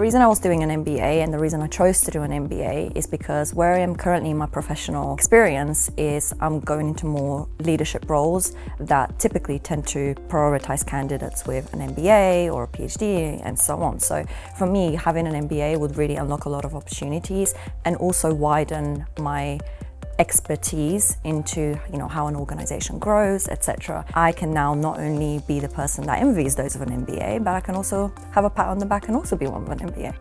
reason I was doing an MBA and the reason I chose to do an MBA is because where I am currently in my professional experience is I'm going into more leadership roles that typically tend to prioritize candidates with an MBA or a PhD and so on. So for me, having an MBA would really unlock a lot of opportunities and also widen my expertise into how an organization grows, etc. I can now not only be the person that envies those with an MBA, but I can also have a pat on the back and also be one with an MBA.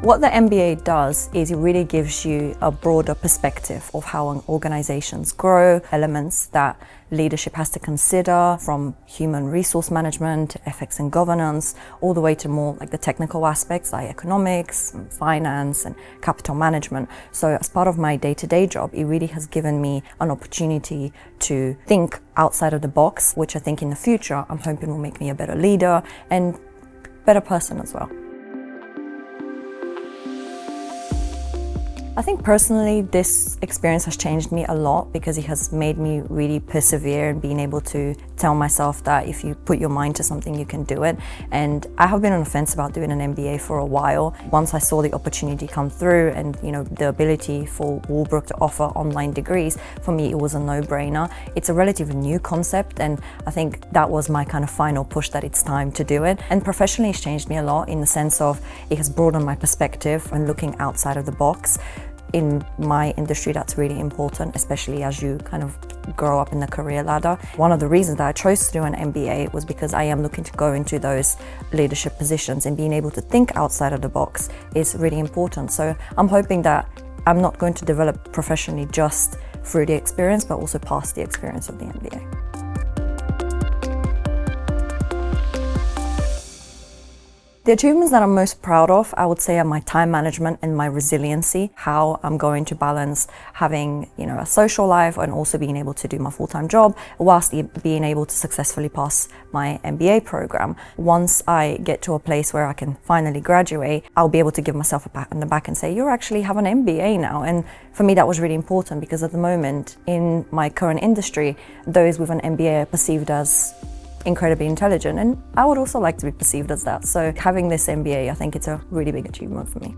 What the MBA does is it really gives you a broader perspective of how organizations grow, elements that leadership has to consider, from human resource management, ethics and governance, all the way to more like the technical aspects like economics, finance and capital management. So as part of my day-to-day job, it really has given me an opportunity to think outside of the box, which I think in the future I'm hoping will make me a better leader and better person as well. I think personally this experience has changed me a lot because it has made me really persevere and being able to tell myself that if you put your mind to something you can do it. And I have been on the fence about doing an MBA for a while. Once I saw the opportunity come through and the ability for Walbrook to offer online degrees, for me it was a no-brainer. It's a relatively new concept and I think that was my kind of final push that it's time to do it. And professionally it's changed me a lot in the sense of it has broadened my perspective and looking outside of the box. In my industry, that's really important, especially as you kind of grow up in the career ladder. One of the reasons that I chose to do an MBA was because I am looking to go into those leadership positions, and being able to think outside of the box is really important. So I'm hoping that I'm not going to develop professionally just through the experience, but also past the experience of the MBA. The achievements that I'm most proud of, I would say, are my time management and my resiliency, how I'm going to balance having, a social life and also being able to do my full-time job whilst being able to successfully pass my MBA program. Once I get to a place where I can finally graduate, I'll be able to give myself a pat on the back and say, you actually have an MBA now. And for me, that was really important because at the moment in my current industry, those with an MBA are perceived as incredibly intelligent, and I would also like to be perceived as that. So having this MBA, I think it's a really big achievement for me.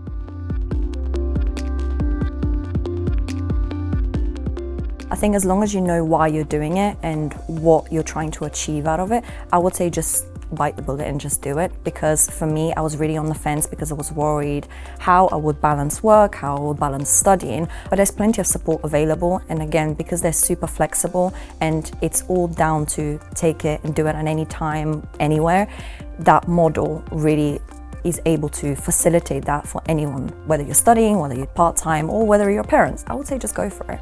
I think as long as you know why you're doing it and what you're trying to achieve out of it, I would say just bite the bullet and just do it. Because for me, I was really on the fence because I was worried how I would balance work, how I would balance studying, but there's plenty of support available. And again, because they're super flexible and it's all down to take it and do it at any time, anywhere, that model really is able to facilitate that for anyone, whether you're studying, whether you're part-time or whether you're parents. I would say just go for it.